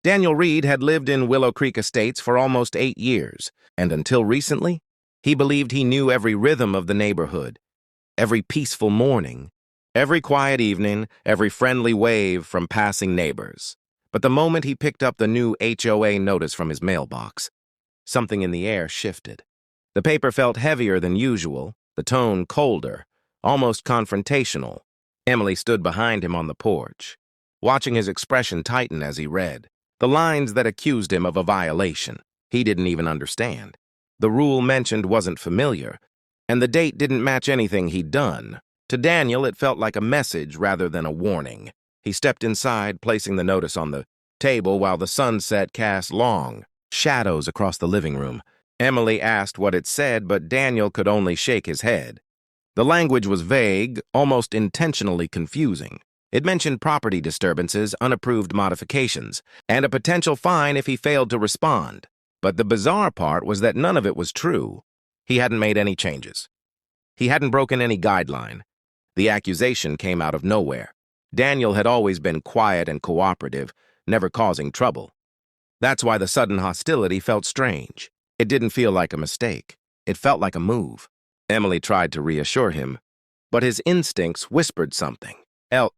Daniel Reed had lived in Willow Creek Estates for almost 8 years, and until recently, he believed he knew every rhythm of the neighborhood, every peaceful morning, every quiet evening, every friendly wave from passing neighbors. But the moment he picked up the new HOA notice from his mailbox, something in the air shifted. The paper felt heavier than usual, the tone colder, almost confrontational. Emily stood behind him on the porch, watching his expression tighten as he read. The lines that accused him of a violation, he didn't even understand. The rule mentioned wasn't familiar, and the date didn't match anything he'd done. To Daniel, it felt like a message rather than a warning. He stepped inside, placing the notice on the table while the sunset cast long shadows across the living room. Emily asked what it said, but Daniel could only shake his head. The language was vague, almost intentionally confusing. It mentioned property disturbances, unapproved modifications, and a potential fine if he failed to respond. But the bizarre part was that none of it was true. He hadn't made any changes. He hadn't broken any guideline. The accusation came out of nowhere. Daniel had always been quiet and cooperative, never causing trouble. That's why the sudden hostility felt strange. It didn't feel like a mistake. It felt like a move. Emily tried to reassure him, but his instincts whispered something.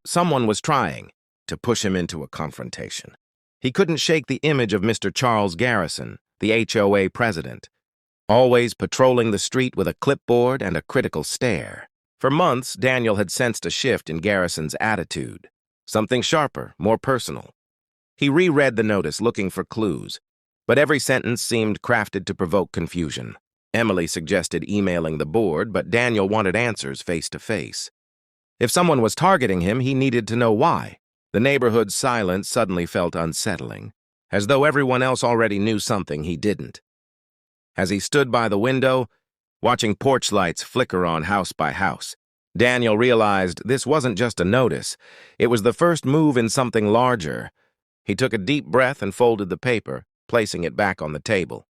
Someone was trying to push him into a confrontation. He couldn't shake the image of Mr. Charles Garrison, the HOA president, always patrolling the street with a clipboard and a critical stare. For months, Daniel had sensed a shift in Garrison's attitude, something sharper, more personal. He reread the notice, looking for clues, but every sentence seemed crafted to provoke confusion. Emily suggested emailing the board, but Daniel wanted answers face to face. If someone was targeting him, he needed to know why. The neighborhood's silence suddenly felt unsettling, as though everyone else already knew something he didn't. As he stood by the window, watching porch lights flicker on house by house, Daniel realized this wasn't just a notice. It was the first move in something larger. He took a deep breath and folded the paper, placing it back on the table.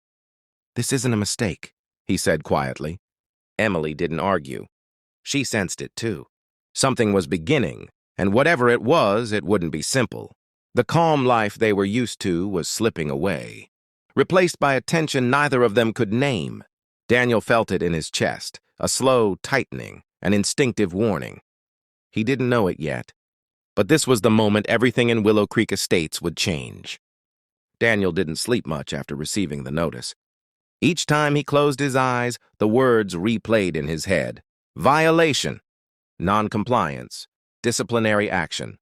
"This isn't a mistake," he said quietly. Emily didn't argue. She sensed it too. Something was beginning, and whatever it was, it wouldn't be simple. The calm life they were used to was slipping away, replaced by a tension neither of them could name. Daniel felt it in his chest, a slow tightening, an instinctive warning. He didn't know it yet, but this was the moment everything in Willow Creek Estates would change. Daniel didn't sleep much after receiving the notice. Each time he closed his eyes, the words replayed in his head. Violation, non-compliance, disciplinary action.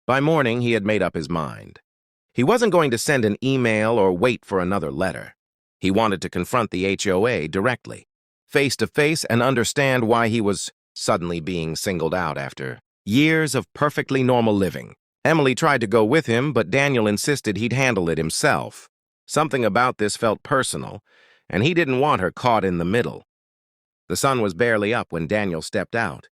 By morning, he had made up his mind. He wasn't going to send an email or wait for another letter. He wanted to confront the HOA directly, face to face, and understand why he was suddenly being singled out after years of perfectly normal living. Emily tried to go with him, but Daniel insisted he'd handle it himself. Something about this felt personal, and he didn't want her caught in the middle. The sun was barely up when Daniel stepped out,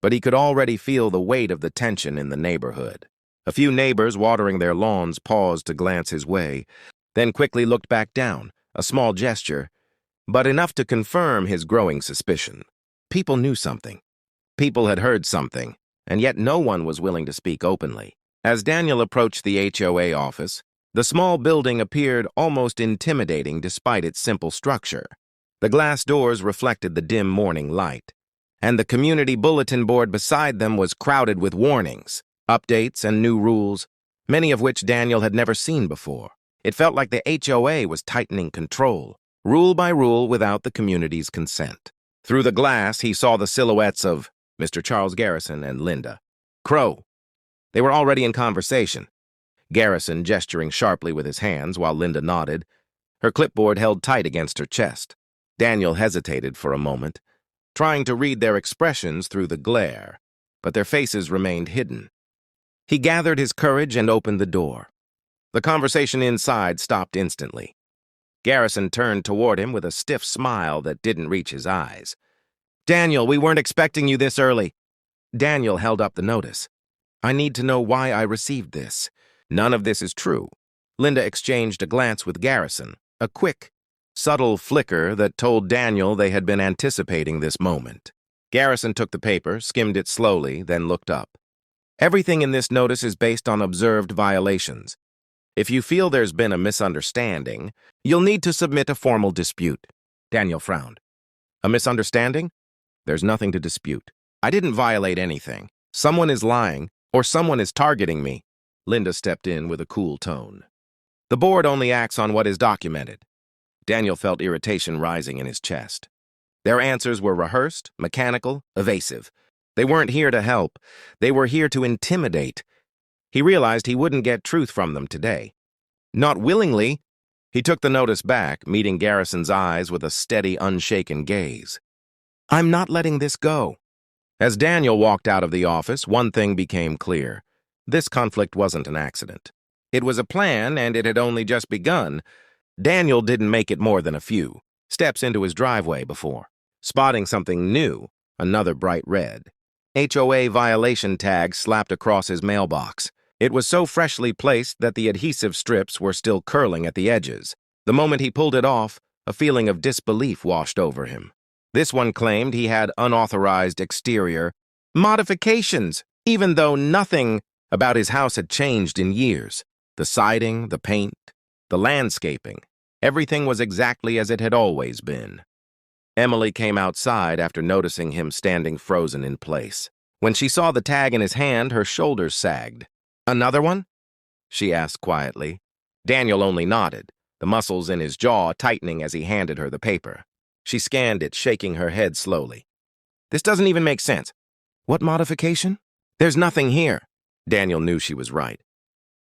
but he could already feel the weight of the tension in the neighborhood. A few neighbors watering their lawns paused to glance his way, then quickly looked back down, a small gesture, but enough to confirm his growing suspicion. People knew something. People had heard something, and yet no one was willing to speak openly. As Daniel approached the HOA office, the small building appeared almost intimidating despite its simple structure. The glass doors reflected the dim morning light, and the community bulletin board beside them was crowded with warnings, updates, and new rules, many of which Daniel had never seen before. It felt like the HOA was tightening control, rule by rule without the community's consent. Through the glass, he saw the silhouettes of Mr. Charles Garrison and Linda Crow. They were already in conversation, Garrison gesturing sharply with his hands while Linda nodded, her clipboard held tight against her chest. Daniel hesitated for a moment, trying to read their expressions through the glare, but their faces remained hidden. He gathered his courage and opened the door. The conversation inside stopped instantly. Garrison turned toward him with a stiff smile that didn't reach his eyes. "Daniel, we weren't expecting you this early." Daniel held up the notice. "I need to know why I received this. None of this is true." Linda exchanged a glance with Garrison, a quick, subtle flicker that told Daniel they had been anticipating this moment. Garrison took the paper, skimmed it slowly, then looked up. "Everything in this notice is based on observed violations. If you feel there's been a misunderstanding, you'll need to submit a formal dispute. Daniel frowned. A misunderstanding? There's nothing to dispute. I didn't violate anything. Someone is lying, or someone is targeting me. Linda stepped in with a cool tone. The board only acts on what is documented. Daniel felt irritation rising in his chest. Their answers were rehearsed, mechanical, evasive. They weren't here to help. They were here to intimidate. He realized he wouldn't get truth from them today. Not willingly, he took the notice back, meeting Garrison's eyes with a steady, unshaken gaze. I'm not letting this go. As Daniel walked out of the office, one thing became clear. This conflict wasn't an accident. It was a plan, and it had only just begun. Daniel didn't make it more than a few steps into his driveway before, spotting something new, another bright red HOA violation tag slapped across his mailbox. It was so freshly placed that the adhesive strips were still curling at the edges. The moment he pulled it off, a feeling of disbelief washed over him. This one claimed he had unauthorized exterior modifications, even though nothing about his house had changed in years. The siding, the paint, the landscaping, everything was exactly as it had always been. Emily came outside after noticing him standing frozen in place. When she saw the tag in his hand, her shoulders sagged. Another one? She asked quietly. Daniel only nodded, the muscles in his jaw tightening as he handed her the paper. She scanned it, shaking her head slowly. This doesn't even make sense. What modification? There's nothing here. Daniel knew she was right.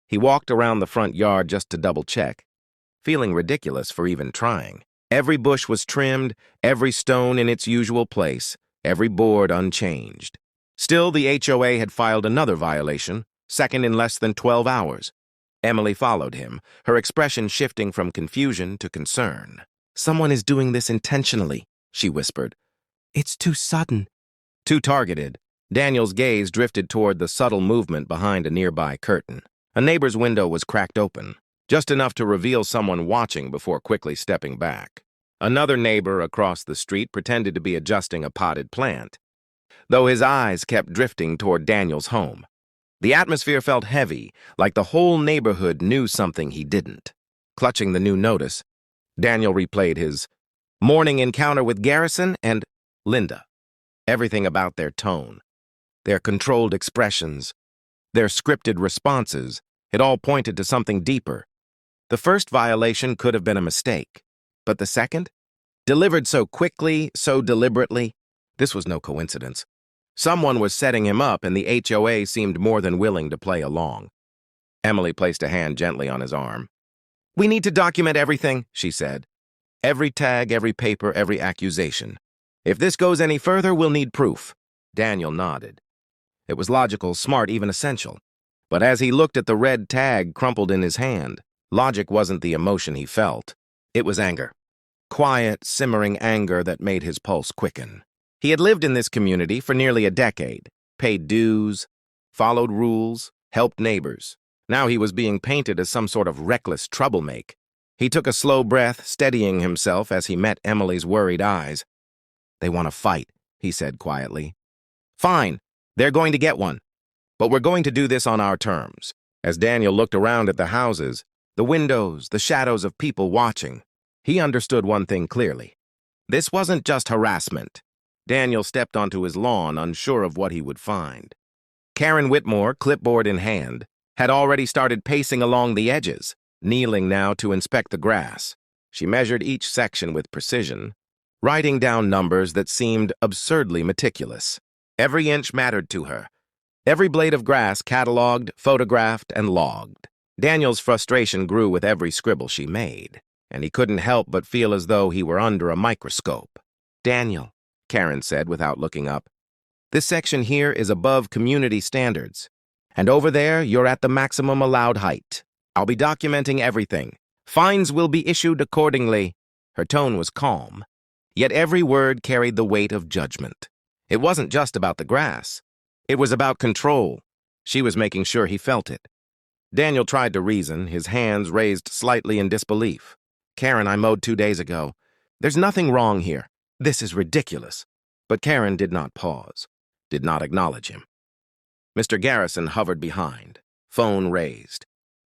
He walked around the front yard just to double-check, feeling ridiculous for even trying. Every bush was trimmed, every stone in its usual place, every board unchanged. Still, the HOA had filed another violation, second in less than 12 hours. Emily followed him, her expression shifting from confusion to concern. Someone is doing this intentionally, she whispered. It's too sudden. Too targeted. Daniel's gaze drifted toward the subtle movement behind a nearby curtain. A neighbor's window was cracked open, just enough to reveal someone watching before quickly stepping back. Another neighbor across the street pretended to be adjusting a potted plant, though his eyes kept drifting toward Daniel's home. The atmosphere felt heavy, like the whole neighborhood knew something he didn't. Clutching the new notice, Daniel replayed his morning encounter with Garrison and Linda. Everything about their tone, their controlled expressions, their scripted responses, it all pointed to something deeper. The first violation could have been a mistake, but the second? Delivered so quickly, so deliberately, this was no coincidence. Someone was setting him up, and the HOA seemed more than willing to play along. Emily placed a hand gently on his arm. We need to document everything, she said. Every tag, every paper, every accusation. If this goes any further, we'll need proof. Daniel nodded. It was logical, smart, even essential. But as he looked at the red tag crumpled in his hand, logic wasn't the emotion he felt. It was anger. Quiet, simmering anger that made his pulse quicken. He had lived in this community for nearly a decade, paid dues, followed rules, helped neighbors. Now he was being painted as some sort of reckless troublemaker. He took a slow breath, steadying himself as he met Emily's worried eyes. They want to fight, he said quietly. Fine, they're going to get one. But we're going to do this on our terms. As Daniel looked around at the houses, the windows, the shadows of people watching, he understood one thing clearly. This wasn't just harassment. Daniel stepped onto his lawn, unsure of what he would find. Karen Whitmore, clipboard in hand, had already started pacing along the edges, kneeling now to inspect the grass. She measured each section with precision, writing down numbers that seemed absurdly meticulous. Every inch mattered to her. Every blade of grass cataloged, photographed, and logged. Daniel's frustration grew with every scribble she made, and he couldn't help but feel as though he were under a microscope. Daniel, Karen said without looking up, this section here is above community standards, and over there you're at the maximum allowed height. I'll be documenting everything. Fines will be issued accordingly. Her tone was calm, yet every word carried the weight of judgment. It wasn't just about the grass. It was about control. She was making sure he felt it. Daniel tried to reason, his hands raised slightly in disbelief. Karen, I mowed 2 days ago. There's nothing wrong here. This is ridiculous. But Karen did not pause, did not acknowledge him. Mr. Garrison hovered behind, phone raised.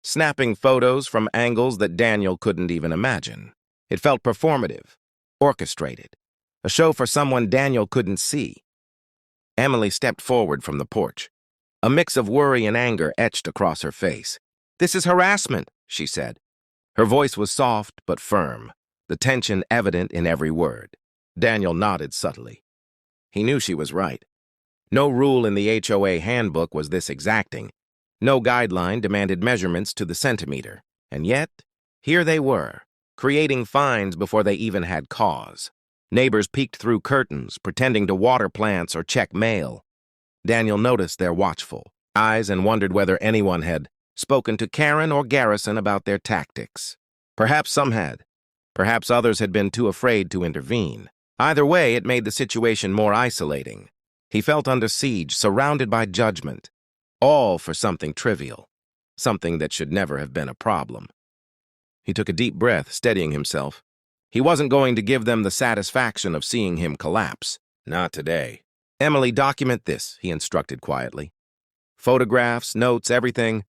snapping photos from angles that Daniel couldn't even imagine. It felt performative, orchestrated, a show for someone Daniel couldn't see. Emily stepped forward from the porch. A mix of worry and anger etched across her face. "This is harassment," she said. Her voice was soft but firm, the tension evident in every word. Daniel nodded subtly. He knew she was right. No rule in the HOA handbook was this exacting. No guideline demanded measurements to the centimeter. And yet, here they were, creating fines before they even had cause. Neighbors peeked through curtains, pretending to water plants or check mail. Daniel noticed their watchful eyes and wondered whether anyone had spoken to Karen or Garrison about their tactics. Perhaps some had. Perhaps others had been too afraid to intervene. Either way, it made the situation more isolating. He felt under siege, surrounded by judgment, all for something trivial, something that should never have been a problem. He took a deep breath, steadying himself. He wasn't going to give them the satisfaction of seeing him collapse. Not today. "Emily, document this," he instructed quietly. "Photographs, notes, everything.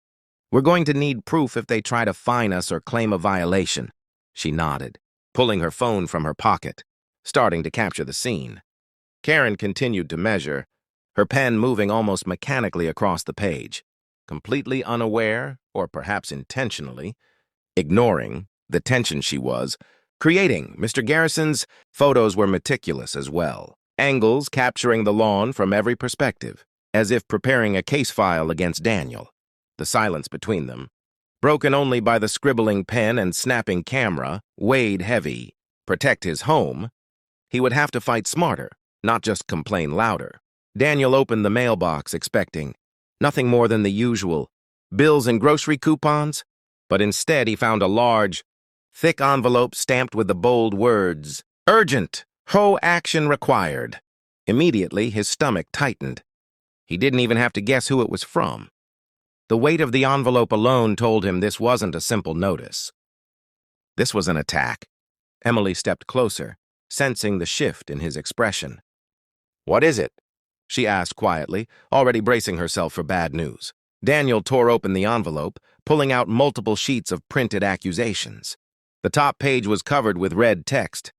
We're going to need proof if they try to fine us or claim a violation." She nodded, pulling her phone from her pocket, starting to capture the scene. Karen continued to measure, her pen moving almost mechanically across the page, completely unaware, or perhaps intentionally, ignoring the tension she was creating. Mr. Garrison's photos were meticulous as well, angles capturing the lawn from every perspective, as if preparing a case file against Daniel. The silence between them, broken only by the scribbling pen and snapping camera, weighed heavy. Protect his home, he would have to fight smarter, not just complain louder. Daniel opened the mailbox expecting nothing more than the usual bills and grocery coupons, but instead he found a large, thick envelope stamped with the bold words, "Urgent, HOA action required." Immediately, his stomach tightened. He didn't even have to guess who it was from. The weight of the envelope alone told him this wasn't a simple notice. This was an attack. Emily stepped closer, sensing the shift in his expression. "What is it?" she asked quietly, already bracing herself for bad news. Daniel tore open the envelope, pulling out multiple sheets of printed accusations. The top page was covered with red text.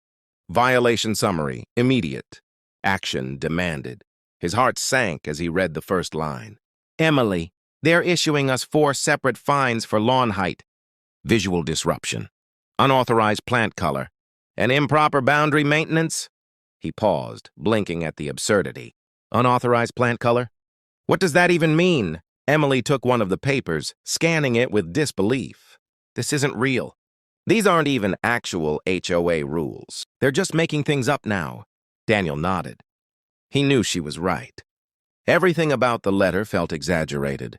"Violation summary, immediate. Action demanded." His heart sank as he read the first line. "Emily, they're issuing us 4 separate fines for lawn height, visual disruption, unauthorized plant color, and improper boundary maintenance." He paused, blinking at the absurdity. Unauthorized plant color? What does that even mean? Emily took one of the papers, scanning it with disbelief. This isn't real. These aren't even actual HOA rules. They're just making things up now. Daniel nodded. He knew she was right. Everything about the letter felt exaggerated.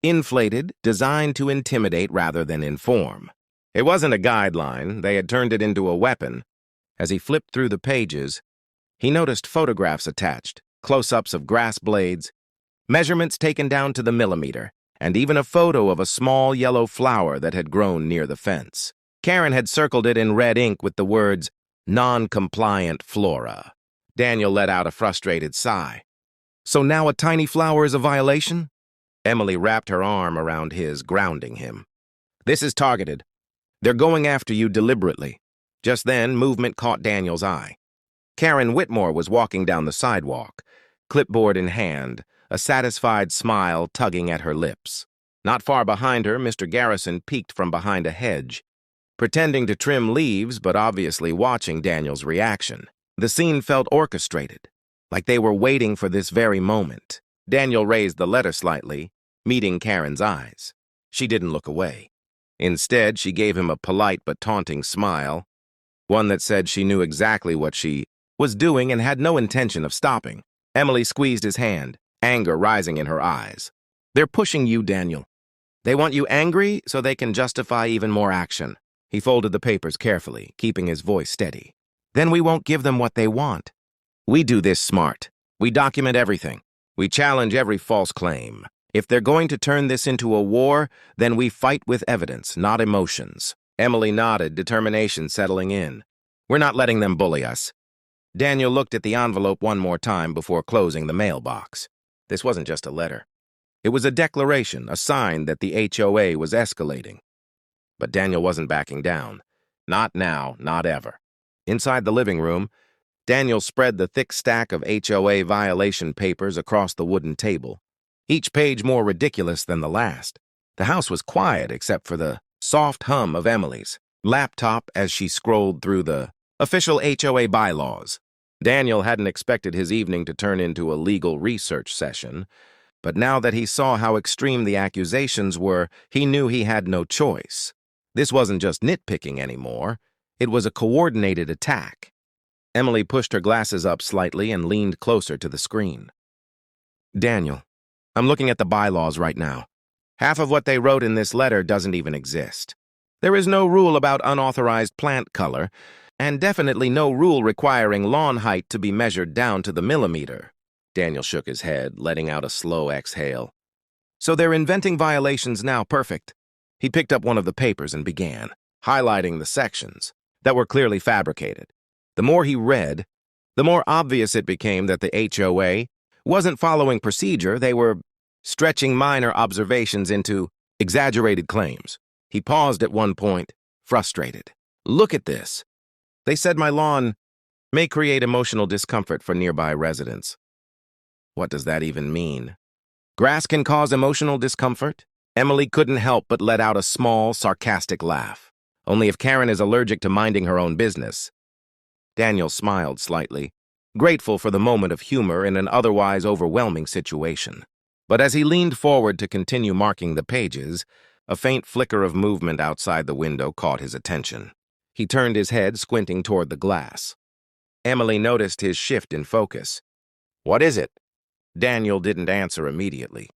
Inflated, designed to intimidate rather than inform. It wasn't a guideline. They had turned it into a weapon. As he flipped through the pages, he noticed photographs attached, close-ups of grass blades, measurements taken down to the millimeter, and even a photo of a small yellow flower that had grown near the fence. Karen had circled it in red ink with the words, "Non-compliant flora." Daniel let out a frustrated sigh. "So now a tiny flower is a violation?" Emily wrapped her arm around his, grounding him. "This is targeted. They're going after you deliberately." Just then, movement caught Daniel's eye. Karen Whitmore was walking down the sidewalk, clipboard in hand, a satisfied smile tugging at her lips. Not far behind her, Mr. Garrison peeked from behind a hedge, pretending to trim leaves but obviously watching Daniel's reaction. The scene felt orchestrated, like they were waiting for this very moment. Daniel raised the letter slightly, meeting Karen's eyes. She didn't look away. Instead, she gave him a polite but taunting smile, one that said she knew exactly what she was doing and had no intention of stopping. Emily squeezed his hand, anger rising in her eyes. "They're pushing you, Daniel. They want you angry so they can justify even more action." He folded the papers carefully, keeping his voice steady. "Then we won't give them what they want. We do this smart. We document everything. We challenge every false claim. If they're going to turn this into a war, then we fight with evidence, not emotions." Emily nodded, determination settling in. "We're not letting them bully us." Daniel looked at the envelope one more time before closing the mailbox. This wasn't just a letter. It was a declaration, a sign that the HOA was escalating. But Daniel wasn't backing down. Not now, not ever. Inside the living room, Daniel spread the thick stack of HOA violation papers across the wooden table, each page more ridiculous than the last. The house was quiet except for the soft hum of Emily's laptop as she scrolled through the official HOA bylaws. Daniel hadn't expected his evening to turn into a legal research session, but now that he saw how extreme the accusations were, he knew he had no choice. This wasn't just nitpicking anymore. It was a coordinated attack. Emily pushed her glasses up slightly and leaned closer to the screen. Daniel, I'm looking at the bylaws right now. Half of what they wrote in this letter doesn't even exist. There is no rule about unauthorized plant color, and definitely no rule requiring lawn height to be measured down to the millimeter. Daniel shook his head, letting out a slow exhale. So they're inventing violations now, perfect. He picked up one of the papers and began, highlighting the sections that were clearly fabricated. The more he read, the more obvious it became that the HOA wasn't following procedure. They were stretching minor observations into exaggerated claims. He paused at one point, frustrated. Look at this. They said my lawn may create emotional discomfort for nearby residents. What does that even mean? Grass can cause emotional discomfort? Emily couldn't help but let out a small, sarcastic laugh. Only if Karen is allergic to minding her own business. Daniel smiled slightly, grateful for the moment of humor in an otherwise overwhelming situation. But as he leaned forward to continue marking the pages, a faint flicker of movement outside the window caught his attention. He turned his head, squinting toward the glass. Emily noticed his shift in focus. What is it? Daniel didn't answer immediately.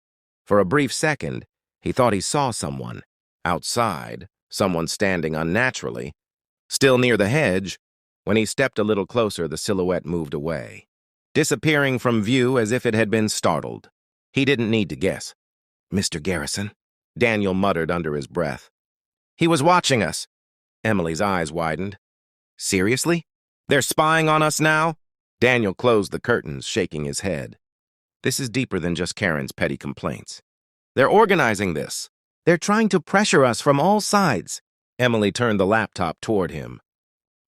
For a brief second, he thought he saw someone. Outside, someone standing unnaturally. Still near the hedge, when he stepped a little closer, the silhouette moved away, disappearing from view as if it had been startled. He didn't need to guess. Mr. Garrison, Daniel muttered under his breath. He was watching us. Emily's eyes widened. Seriously? They're spying on us now? Daniel closed the curtains, shaking his head. This is deeper than just Karen's petty complaints. They're organizing this. They're trying to pressure us from all sides. Emily turned the laptop toward him.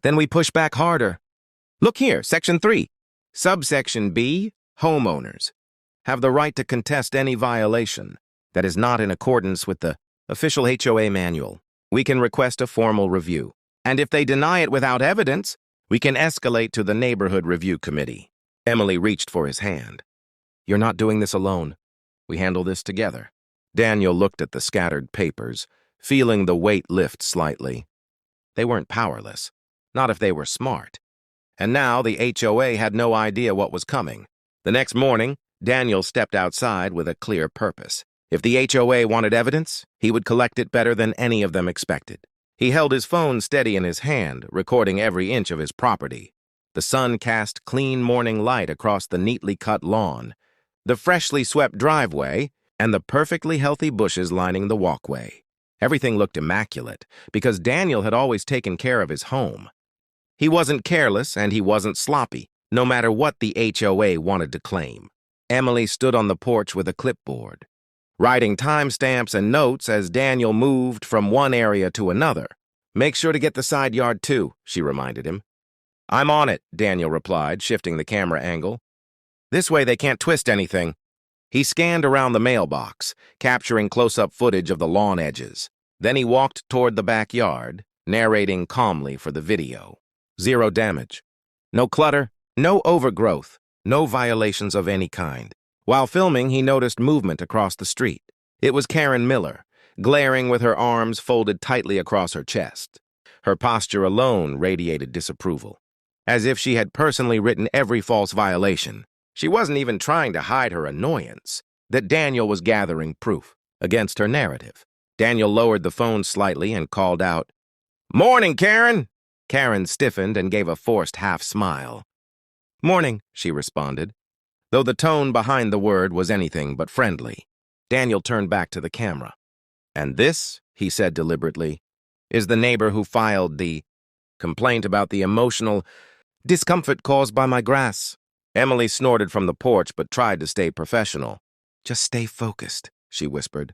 Then we push back harder. Look here, Section 3. Subsection B, homeowners have the right to contest any violation that is not in accordance with the official HOA manual. We can request a formal review. And if they deny it without evidence, we can escalate to the Neighborhood Review Committee. Emily reached for his hand. You're not doing this alone. We handle this together. Daniel looked at the scattered papers, feeling the weight lift slightly. They weren't powerless, not if they were smart. And now the HOA had no idea what was coming. The next morning, Daniel stepped outside with a clear purpose. If the HOA wanted evidence, he would collect it better than any of them expected. He held his phone steady in his hand, recording every inch of his property. The sun cast clean morning light across the neatly cut lawn, the freshly swept driveway, and the perfectly healthy bushes lining the walkway. Everything looked immaculate, because Daniel had always taken care of his home. He wasn't careless, and he wasn't sloppy, no matter what the HOA wanted to claim. Emily stood on the porch with a clipboard, writing timestamps and notes as Daniel moved from one area to another. Make sure to get the side yard too, she reminded him. I'm on it, Daniel replied, shifting the camera angle. This way they can't twist anything. He scanned around the mailbox, capturing close-up footage of the lawn edges. Then he walked toward the backyard, narrating calmly for the video. 0 damage. No clutter, no overgrowth, no violations of any kind. While filming, he noticed movement across the street. It was Karen Miller, glaring with her arms folded tightly across her chest. Her posture alone radiated disapproval, as if she had personally written every false violation. She wasn't even trying to hide her annoyance that Daniel was gathering proof against her narrative. Daniel lowered the phone slightly and called out, "Morning, Karen!" Karen stiffened and gave a forced half-smile. "Morning," she responded, though the tone behind the word was anything but friendly. Daniel turned back to the camera. "And this," he said deliberately, "is the neighbor who filed the complaint about the emotional discomfort caused by my grass." Emily snorted from the porch but tried to stay professional. Just stay focused, she whispered.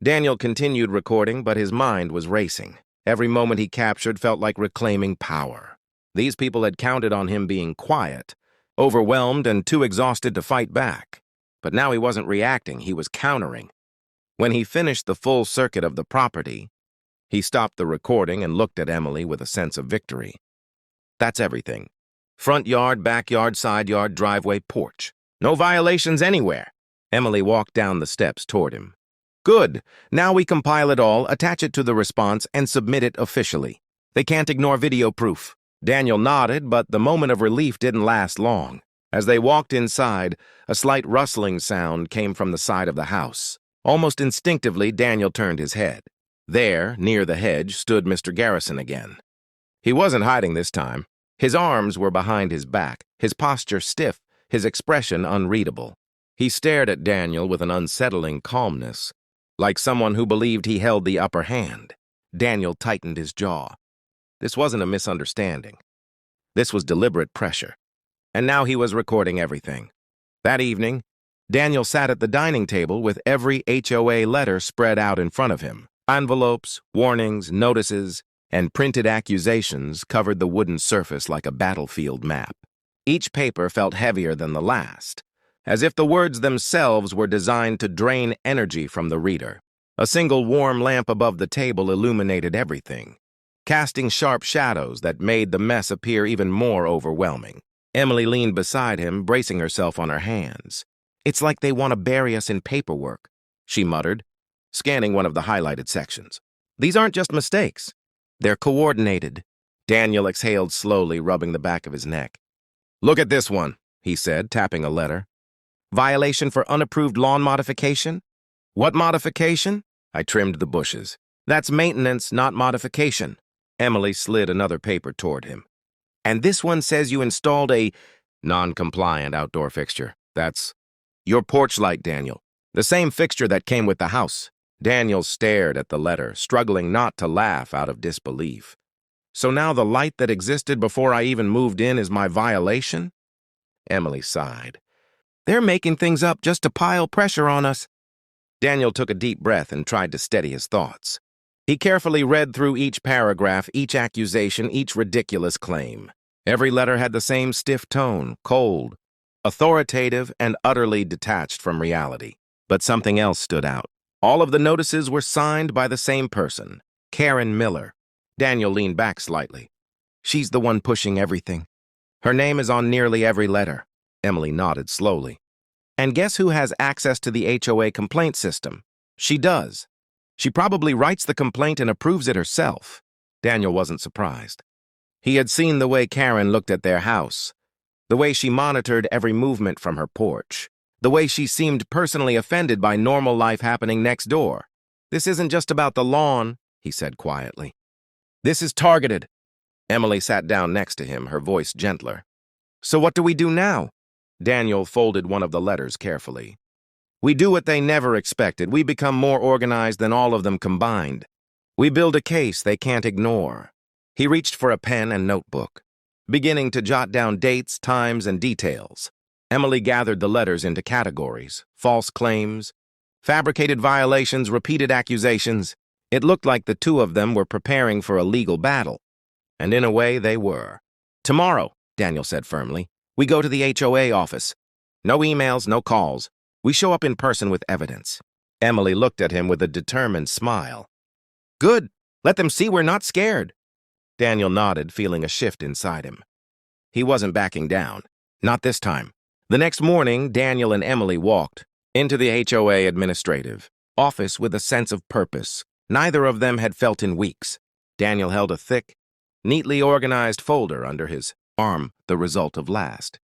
Daniel continued recording, but his mind was racing. Every moment he captured felt like reclaiming power. These people had counted on him being quiet, overwhelmed and too exhausted to fight back. But now he wasn't reacting, he was countering. When he finished the full circuit of the property, he stopped the recording and looked at Emily with a sense of victory. That's everything. Front yard, backyard, side yard, driveway, porch. No violations anywhere. Emily walked down the steps toward him. Good. Now we compile it all, attach it to the response, and submit it officially. They can't ignore video proof. Daniel nodded, but the moment of relief didn't last long. As they walked inside, a slight rustling sound came from the side of the house. Almost instinctively, Daniel turned his head. There, near the hedge, stood Mr. Garrison again. He wasn't hiding this time. His arms were behind his back, his posture stiff, his expression unreadable. He stared at Daniel with an unsettling calmness, like someone who believed he held the upper hand. Daniel tightened his jaw. This wasn't a misunderstanding. This was deliberate pressure. And now he was recording everything. That evening, Daniel sat at the dining table with every HOA letter spread out in front of him. Envelopes, warnings, notices, and printed accusations covered the wooden surface like a battlefield map. Each paper felt heavier than the last, as if the words themselves were designed to drain energy from the reader. A single warm lamp above the table illuminated everything, casting sharp shadows that made the mess appear even more overwhelming. Emily leaned beside him, bracing herself on her hands. "It's like they want to bury us in paperwork," she muttered, scanning one of the highlighted sections. "These aren't just mistakes. They're coordinated." Daniel exhaled slowly, rubbing the back of his neck. "Look at this one," he said, tapping a letter. "Violation for unapproved lawn modification?" "What modification?" I trimmed the bushes. "That's maintenance, not modification." Emily slid another paper toward him. "And this one says you installed a non-compliant outdoor fixture. That's your porch light, Daniel. The same fixture that came with the house." Daniel stared at the letter, struggling not to laugh out of disbelief. "So now the light that existed before I even moved in is my violation?" Emily sighed. "They're making things up just to pile pressure on us." Daniel took a deep breath and tried to steady his thoughts. He carefully read through each paragraph, each accusation, each ridiculous claim. Every letter had the same stiff tone, cold, authoritative, and utterly detached from reality. But something else stood out. All of the notices were signed by the same person, Karen Miller. Daniel leaned back slightly. "She's the one pushing everything. Her name is on nearly every letter." Emily nodded slowly. "And guess who has access to the HOA complaint system? She does. She probably writes the complaint and approves it herself." Daniel wasn't surprised. He had seen the way Karen looked at their house, the way she monitored every movement from her porch, the way she seemed personally offended by normal life happening next door. "This isn't just about the lawn," he said quietly. "This is targeted." Emily sat down next to him, her voice gentler. "So what do we do now?" Daniel folded one of the letters carefully. "We do what they never expected. We become more organized than all of them combined. We build a case they can't ignore." He reached for a pen and notebook, beginning to jot down dates, times, and details. Emily gathered the letters into categories: false claims, fabricated violations, repeated accusations. It looked like the two of them were preparing for a legal battle. And in a way, they were. "Tomorrow," Daniel said firmly, "we go to the HOA office. No emails, no calls. We show up in person with evidence." Emily looked at him with a determined smile. "Good. Let them see we're not scared." Daniel nodded, feeling a shift inside him. He wasn't backing down. Not this time. The next morning, Daniel and Emily walked into the HOA administrative office with a sense of purpose neither of them had felt in weeks. Daniel held a thick, neatly organized folder under his arm, the result of last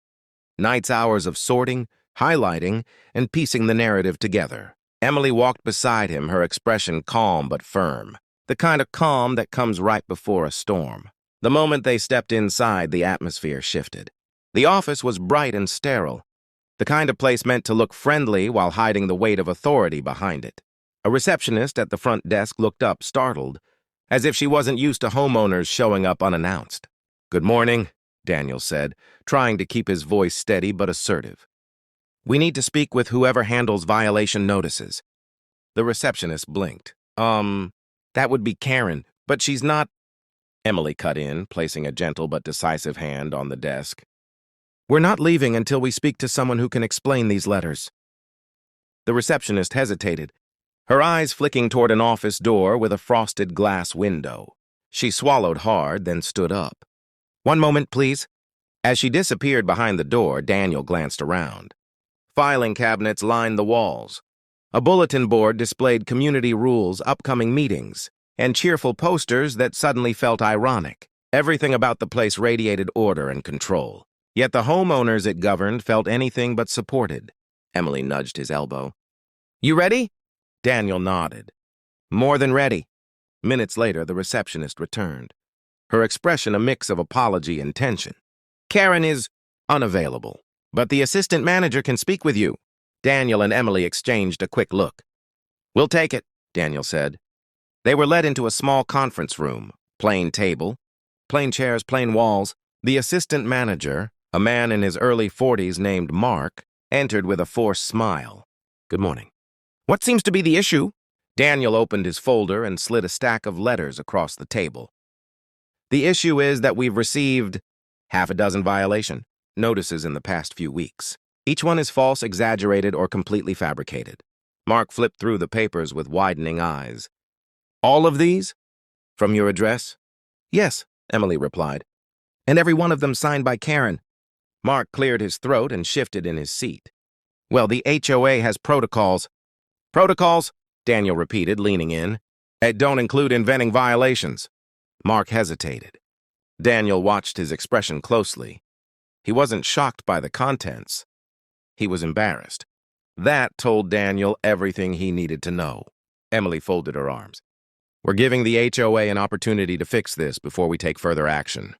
night's hours of sorting, highlighting, and piecing the narrative together. Emily walked beside him, her expression calm but firm, the kind of calm that comes right before a storm. The moment they stepped inside, the atmosphere shifted. The office was bright and sterile, the kind of place meant to look friendly while hiding the weight of authority behind it. A receptionist at the front desk looked up, startled, as if she wasn't used to homeowners showing up unannounced. "Good morning," Daniel said, trying to keep his voice steady but assertive. We need to speak with whoever handles violation notices. The receptionist blinked. That would be Karen, but she's not. Emily cut in, placing a gentle but decisive hand on the desk. We're not leaving until we speak to someone who can explain these letters. The receptionist hesitated, her eyes flicking toward an office door with a frosted glass window. She swallowed hard, then stood up. One moment, please. As she disappeared behind the door, Daniel glanced around. Filing cabinets lined the walls. A bulletin board displayed community rules, upcoming meetings, and cheerful posters that suddenly felt ironic. Everything about the place radiated order and control. Yet the homeowners it governed felt anything but supported. Emily nudged his elbow. You ready? Daniel nodded. More than ready. Minutes later, the receptionist returned, her expression a mix of apology and tension. Karen is unavailable, but the assistant manager can speak with you. Daniel and Emily exchanged a quick look. We'll take it, Daniel said. They were led into a small conference room, plain table, plain chairs, plain walls. The assistant manager, a man in his early 40s named Mark, entered with a forced smile. Good morning. What seems to be the issue? Daniel opened his folder and slid a stack of letters across the table. The issue is that we've received half a dozen violation notices in the past few weeks. Each one is false, exaggerated, or completely fabricated. Mark flipped through the papers with widening eyes. All of these? From your address? Yes, Emily replied. And every one of them signed by Karen. Mark cleared his throat and shifted in his seat. Well, the HOA has protocols. Protocols? Daniel repeated, leaning in. It don't include inventing violations. Mark hesitated. Daniel watched his expression closely. He wasn't shocked by the contents. He was embarrassed. That told Daniel everything he needed to know. Emily folded her arms. We're giving the HOA an opportunity to fix this before we take further action.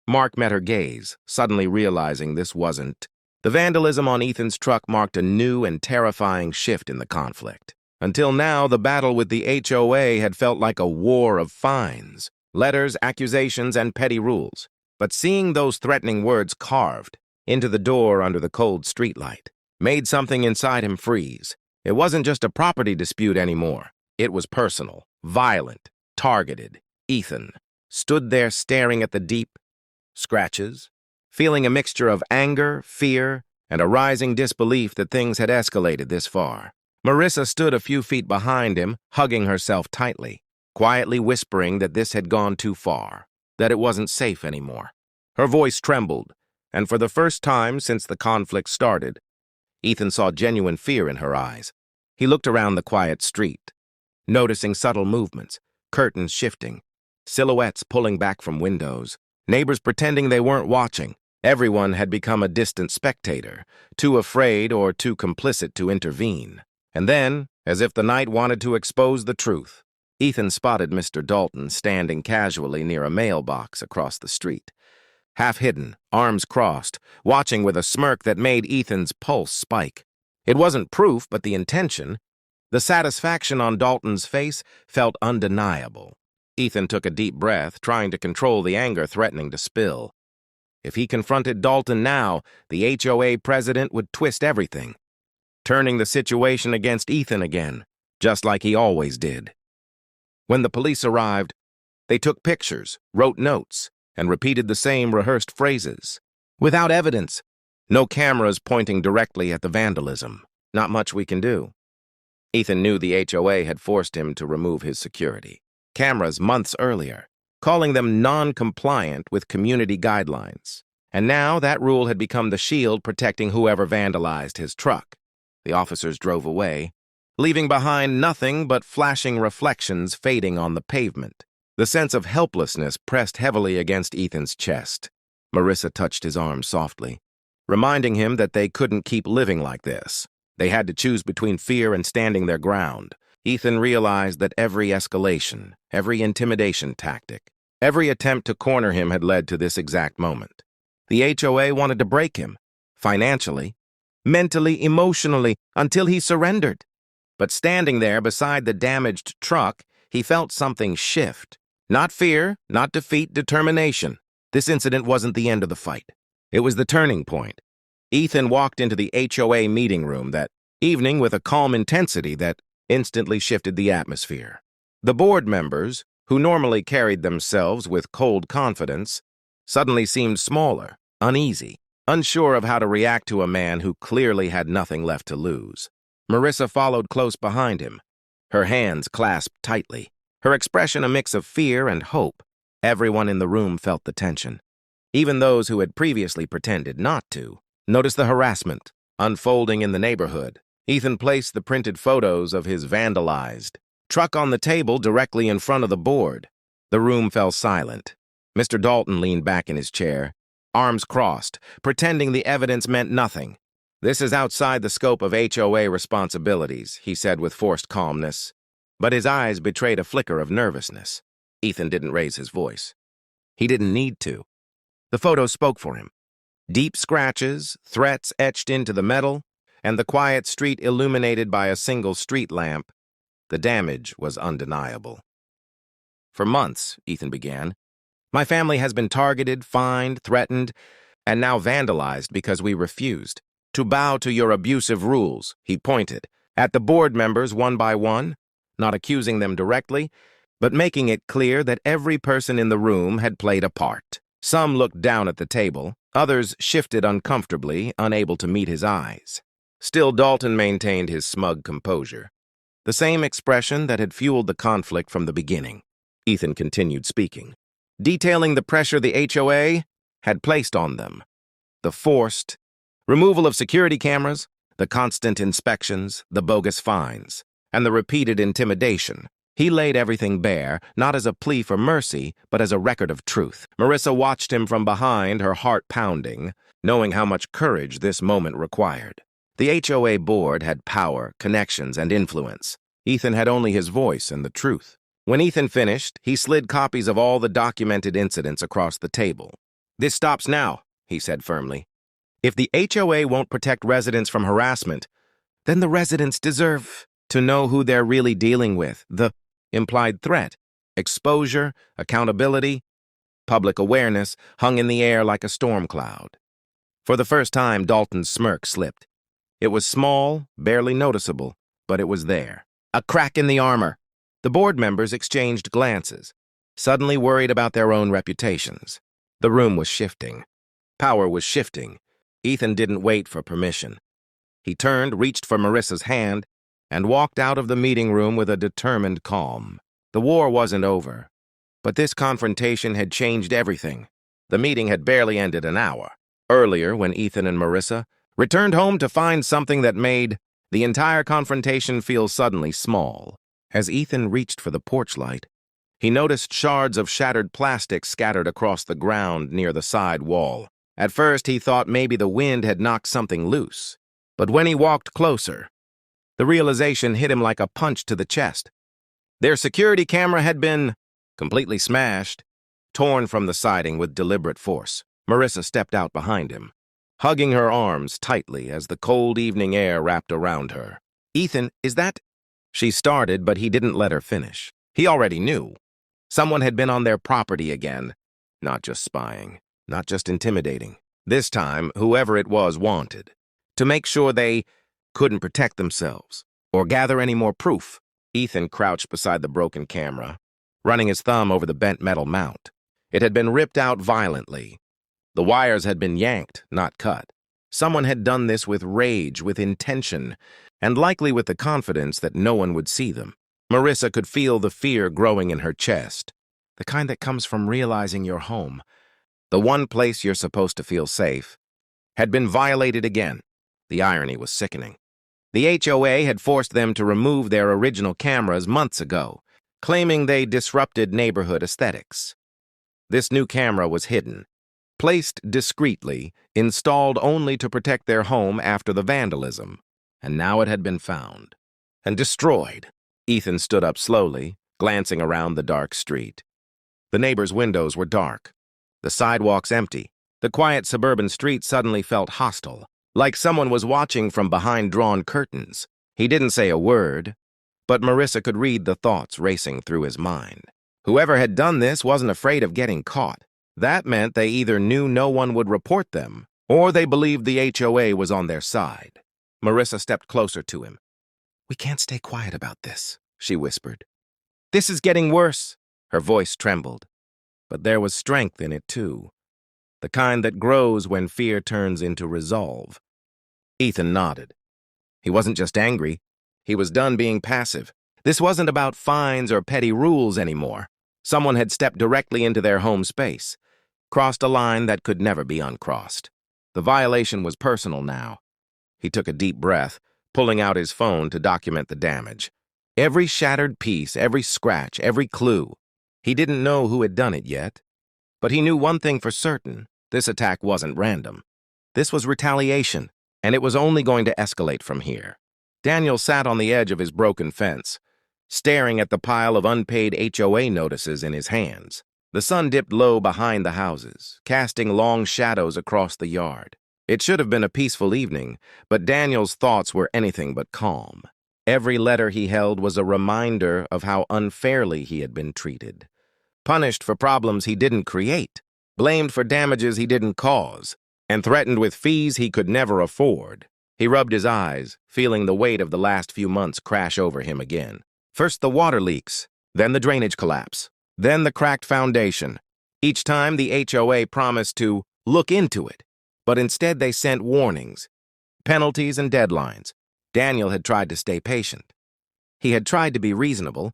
Mark met her gaze, suddenly realizing this wasn't. The vandalism on Ethan's truck marked a new and terrifying shift in the conflict. Until now, the battle with the HOA had felt like a war of fines, letters, accusations, and petty rules. But seeing those threatening words carved into the door under the cold streetlight made something inside him freeze. It wasn't just a property dispute anymore. It was personal, violent, targeted. Ethan stood there staring at the deep scratches, feeling a mixture of anger, fear, and a rising disbelief that things had escalated this far. Marissa stood a few feet behind him, hugging herself tightly, quietly whispering that this had gone too far, that it wasn't safe anymore. Her voice trembled, and for the first time since the conflict started, Ethan saw genuine fear in her eyes. He looked around the quiet street, noticing subtle movements, curtains shifting, silhouettes pulling back from windows, neighbors pretending they weren't watching. Everyone had become a distant spectator, too afraid or too complicit to intervene. And then, as if the night wanted to expose the truth, Ethan spotted Mr. Dalton standing casually near a mailbox across the street. Half hidden, arms crossed, watching with a smirk that made Ethan's pulse spike. It wasn't proof, but the intention. The satisfaction on Dalton's face felt undeniable. Ethan took a deep breath, trying to control the anger threatening to spill. If he confronted Dalton now, the HOA president would twist everything, turning the situation against Ethan again, just like he always did. When the police arrived, they took pictures, wrote notes, and repeated the same rehearsed phrases. Without evidence, no cameras pointing directly at the vandalism. Not much we can do. Ethan knew the HOA had forced him to remove his security cameras months earlier, calling them non-compliant with community guidelines. And now that rule had become the shield protecting whoever vandalized his truck. The officers drove away, leaving behind nothing but flashing reflections fading on the pavement. The sense of helplessness pressed heavily against Ethan's chest. Marissa touched his arm softly, reminding him that they couldn't keep living like this. They had to choose between fear and standing their ground. Ethan realized that every escalation, every intimidation tactic, every attempt to corner him had led to this exact moment. The HOA wanted to break him, financially, mentally, emotionally, until he surrendered. But standing there beside the damaged truck, he felt something shift. Not fear, not defeat, determination. This incident wasn't the end of the fight. It was the turning point. Ethan walked into the HOA meeting room that evening with a calm intensity that instantly shifted the atmosphere. The board members, who normally carried themselves with cold confidence, suddenly seemed smaller, uneasy, unsure of how to react to a man who clearly had nothing left to lose. Marissa followed close behind him, her hands clasped tightly, her expression a mix of fear and hope. Everyone in the room felt the tension. Even those who had previously pretended not to noticed the harassment unfolding in the neighborhood. Ethan placed the printed photos of his vandalized truck on the table directly in front of the board. The room fell silent. Mr. Dalton leaned back in his chair, arms crossed, pretending the evidence meant nothing. "This is outside the scope of HOA responsibilities," he said with forced calmness. But his eyes betrayed a flicker of nervousness. Ethan didn't raise his voice. He didn't need to. The photos spoke for him. Deep scratches, threats etched into the metal, and the quiet street illuminated by a single street lamp. The damage was undeniable. "For months," Ethan began, "my family has been targeted, fined, threatened, and now vandalized because we refused to bow to your abusive rules." He pointed at the board members one by one, not accusing them directly, but making it clear that every person in the room had played a part. Some looked down at the table, others shifted uncomfortably, unable to meet his eyes. Still, Dalton maintained his smug composure, the same expression that had fueled the conflict from the beginning. Ethan continued speaking, detailing the pressure the HOA had placed on them. The forced removal of security cameras, the constant inspections, the bogus fines, and the repeated intimidation. He laid everything bare, not as a plea for mercy, but as a record of truth. Marissa watched him from behind, her heart pounding, knowing how much courage this moment required. The HOA board had power, connections, and influence. Ethan had only his voice and the truth. When Ethan finished, he slid copies of all the documented incidents across the table. "This stops now," he said firmly. "If the HOA won't protect residents from harassment, then the residents deserve to know who they're really dealing with. The implied threat, exposure, accountability, public awareness hung in the air like a storm cloud." For the first time, Dalton's smirk slipped. It was small, barely noticeable, but it was there. A crack in the armor. The board members exchanged glances, suddenly worried about their own reputations. The room was shifting. Power was shifting. Ethan didn't wait for permission. He turned, reached for Marissa's hand, and walked out of the meeting room with a determined calm. The war wasn't over, but this confrontation had changed everything. The meeting had barely ended an hour earlier when Ethan and Marissa returned home to find something that made the entire confrontation feel suddenly small. As Ethan reached for the porch light, he noticed shards of shattered plastic scattered across the ground near the side wall. At first, he thought maybe the wind had knocked something loose, but when he walked closer, the realization hit him like a punch to the chest. Their security camera had been completely smashed, torn from the siding with deliberate force. Marissa stepped out behind him, hugging her arms tightly as the cold evening air wrapped around her. "Ethan, is that—" She started, but he didn't let her finish. He already knew. Someone had been on their property again, not just spying, not just intimidating. This time, whoever it was wanted to make sure they couldn't protect themselves or gather any more proof. Ethan crouched beside the broken camera, running his thumb over the bent metal mount. It had been ripped out violently. The wires had been yanked, not cut. Someone had done this with rage, with intention, and likely with the confidence that no one would see them. Marissa could feel the fear growing in her chest, the kind that comes from realizing your home, the one place you're supposed to feel safe, had been violated again. The irony was sickening. The HOA had forced them to remove their original cameras months ago, claiming they disrupted neighborhood aesthetics. This new camera was hidden, placed discreetly, installed only to protect their home after the vandalism, and now it had been found and destroyed. Ethan stood up slowly, glancing around the dark street. The neighbors' windows were dark, the sidewalks empty. The quiet suburban street suddenly felt hostile, like someone was watching from behind drawn curtains. He didn't say a word, but Marissa could read the thoughts racing through his mind. Whoever had done this wasn't afraid of getting caught. That meant they either knew no one would report them, Or they believed the HOA was on their side. Marissa stepped closer to him. "We can't stay quiet about this," she whispered. "This is getting worse." Her voice trembled. But there was strength in it, too. The kind that grows when fear turns into resolve. Ethan nodded. He wasn't just angry. He was done being passive. This wasn't about fines or petty rules anymore. Someone had stepped directly into their home space, crossed a line that could never be uncrossed. The violation was personal now. He took a deep breath, pulling out his phone to document the damage. Every shattered piece, every scratch, every clue. He didn't know who had done it yet, but he knew one thing for certain. This attack wasn't random. This was retaliation, and it was only going to escalate from here. Daniel sat on the edge of his broken fence, staring at the pile of unpaid HOA notices in his hands. The sun dipped low behind the houses, casting long shadows across the yard. It should have been a peaceful evening, but Daniel's thoughts were anything but calm. Every letter he held was a reminder of how unfairly he had been treated. Punished for problems he didn't create, blamed for damages he didn't cause, and threatened with fees he could never afford. He rubbed his eyes, feeling the weight of the last few months crash over him again. First the water leaks, then the drainage collapse, then the cracked foundation. Each time the HOA promised to look into it, but instead they sent warnings, penalties, and deadlines. Daniel had tried to stay patient. He had tried to be reasonable,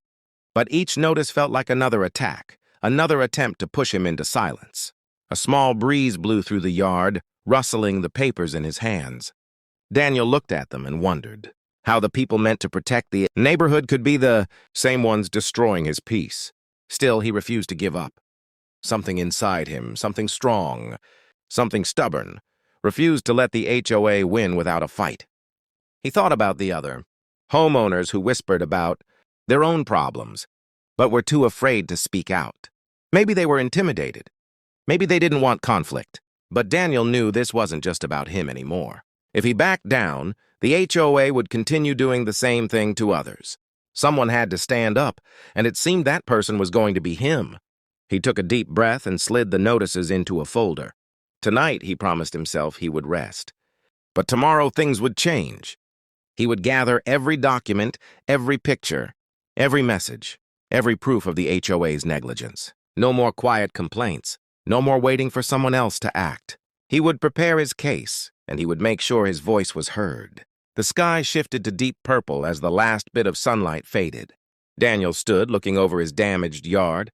but each notice felt like another attack, another attempt to push him into silence. A small breeze blew through the yard, rustling the papers in his hands. Daniel looked at them and wondered how the people meant to protect the neighborhood could be the same ones destroying his peace. Still, he refused to give up. Something inside him, something strong, something stubborn, refused to let the HOA win without a fight. He thought about the other homeowners who whispered about their own problems, but were too afraid to speak out. Maybe they were intimidated. Maybe they didn't want conflict. But Daniel knew this wasn't just about him anymore. If he backed down, the HOA would continue doing the same thing to others. Someone had to stand up, and it seemed that person was going to be him. He took a deep breath and slid the notices into a folder. Tonight, he promised himself he would rest. But tomorrow things would change. He would gather every document, every picture, every message, every proof of the HOA's negligence. No more quiet complaints. No more waiting for someone else to act. He would prepare his case, and he would make sure his voice was heard. The sky shifted to deep purple as the last bit of sunlight faded. Daniel stood looking over his damaged yard,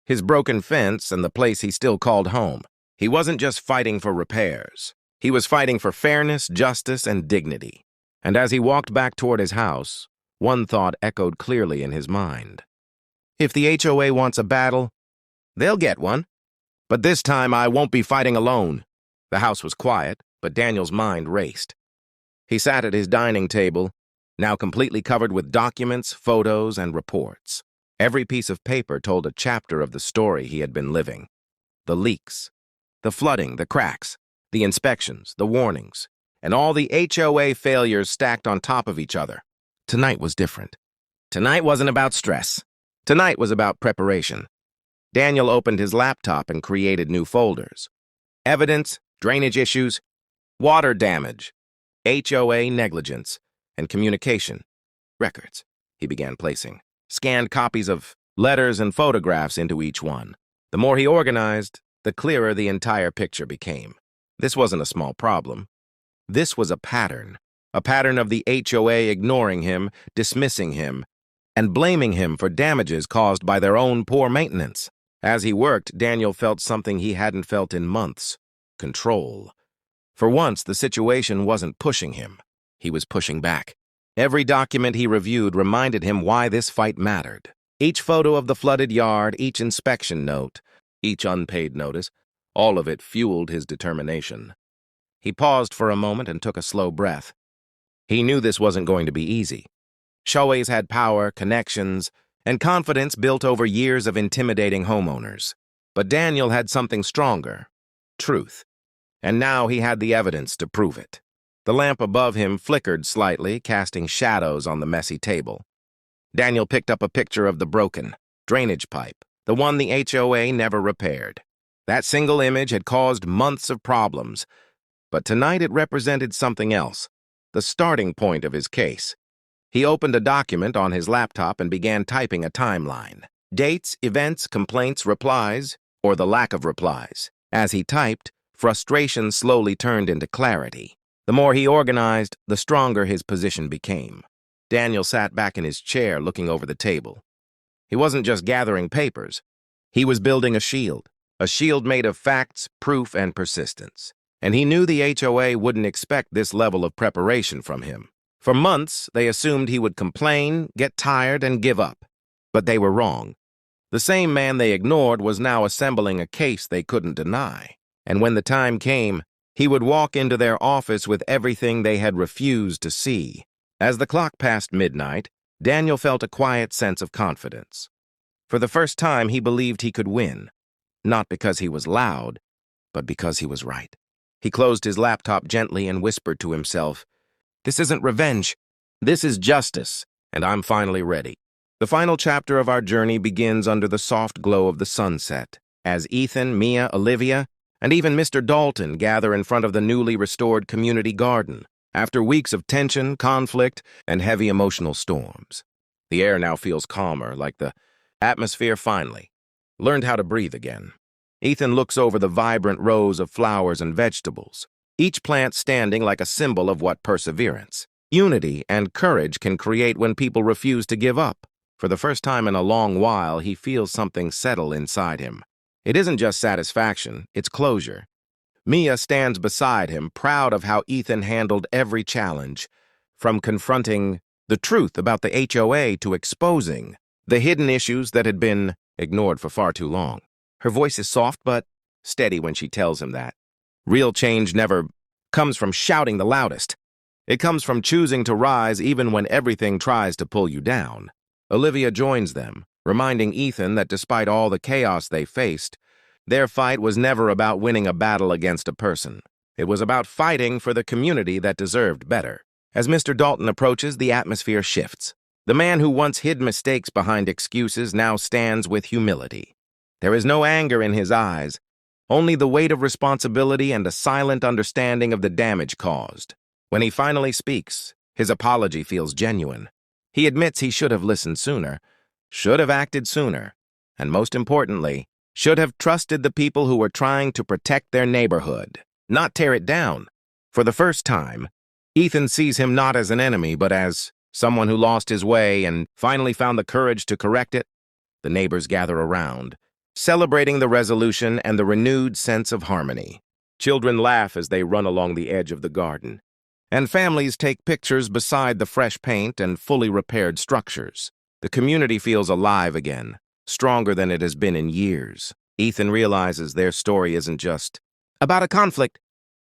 his broken fence, and the place he still called home. He wasn't just fighting for repairs. He was fighting for fairness, justice, and dignity. And as he walked back toward his house, one thought echoed clearly in his mind. If the HOA wants a battle, they'll get one. But this time I won't be fighting alone. The house was quiet, but Daniel's mind raced. He sat at his dining table, now completely covered with documents, photos, and reports. Every piece of paper told a chapter of the story he had been living. The leaks, the flooding, the cracks, the inspections, the warnings, and all the HOA failures stacked on top of each other. Tonight was different. Tonight wasn't about stress. Tonight was about preparation. Daniel opened his laptop and created new folders. Evidence, drainage issues, water damage, HOA negligence, and communication records. He began placing scanned copies of letters and photographs into each one. The more he organized, the clearer the entire picture became. This wasn't a small problem. This was a pattern of the HOA ignoring him, dismissing him, and blaming him for damages caused by their own poor maintenance. As he worked, Daniel felt something he hadn't felt in months: control. For once, the situation wasn't pushing him. He was pushing back. Every document he reviewed reminded him why this fight mattered. Each photo of the flooded yard, each inspection note, each unpaid notice, all of it fueled his determination. He paused for a moment and took a slow breath. He knew this wasn't going to be easy. HOAs had power, connections, and confidence built over years of intimidating homeowners. But Daniel had something stronger: truth. And now he had the evidence to prove it. The lamp above him flickered slightly, casting shadows on the messy table. Daniel picked up a picture of the broken drainage pipe, the one the HOA never repaired. That single image had caused months of problems, But tonight it represented something else, the starting point of his case. He opened a document on his laptop and began typing a timeline. Dates, events, complaints, replies, or the lack of replies. As he typed, frustration slowly turned into clarity. The more he organized, the stronger his position became. Daniel sat back in his chair looking over the table. He wasn't just gathering papers. He was building a shield made of facts, proof, and persistence. And he knew the HOA wouldn't expect this level of preparation from him. For months, they assumed he would complain, get tired, and give up. But they were wrong. The same man they ignored was now assembling a case they couldn't deny. And when the time came, he would walk into their office with everything they had refused to see. As the clock passed midnight, Daniel felt a quiet sense of confidence. For the first time, he believed he could win. Not because he was loud, but because he was right. He closed his laptop gently and whispered to himself, "This isn't revenge. This is justice, and I'm finally ready." The final chapter of our journey begins under the soft glow of the sunset, as Ethan, Mia, Olivia, and even Mr. Dalton gather in front of the newly restored community garden, after weeks of tension, conflict, and heavy emotional storms. The air now feels calmer, like the atmosphere finally learned how to breathe again. Ethan looks over the vibrant rows of flowers and vegetables, each plant standing like a symbol of what perseverance, unity, and courage can create when people refuse to give up. For the first time in a long while, he feels something settle inside him. It isn't just satisfaction, it's closure. Mia stands beside him, proud of how Ethan handled every challenge, from confronting the truth about the HOA to exposing the hidden issues that had been ignored for far too long. Her voice is soft but steady when she tells him that real change never comes from shouting the loudest. It comes from choosing to rise even when everything tries to pull you down. Olivia joins them, reminding Ethan that despite all the chaos they faced, their fight was never about winning a battle against a person. It was about fighting for the community that deserved better. As Mr. Dalton approaches, the atmosphere shifts. The man who once hid mistakes behind excuses now stands with humility. There is no anger in his eyes, only the weight of responsibility and a silent understanding of the damage caused. When he finally speaks, his apology feels genuine. He admits he should have listened sooner, should have acted sooner, and most importantly, should have trusted the people who were trying to protect their neighborhood, not tear it down. For the first time, Ethan sees him not as an enemy, but as someone who lost his way and finally found the courage to correct it. The neighbors gather around, celebrating the resolution and the renewed sense of harmony. Children laugh as they run along the edge of the garden, and families take pictures beside the fresh paint and fully repaired structures. The community feels alive again, stronger than it has been in years. Ethan realizes their story isn't just about a conflict.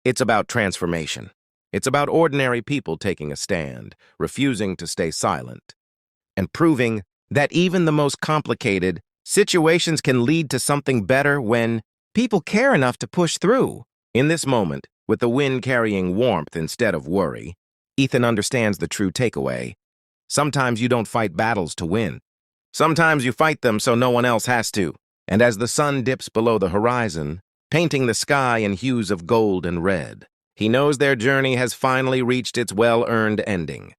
It's about transformation. It's about ordinary people taking a stand, refusing to stay silent, and proving that even the most complicated situations can lead to something better when people care enough to push through. In this moment, with the wind carrying warmth instead of worry, Ethan understands the true takeaway. Sometimes you don't fight battles to win. Sometimes you fight them so no one else has to. And as the sun dips below the horizon, painting the sky in hues of gold and red, he knows their journey has finally reached its well-earned ending.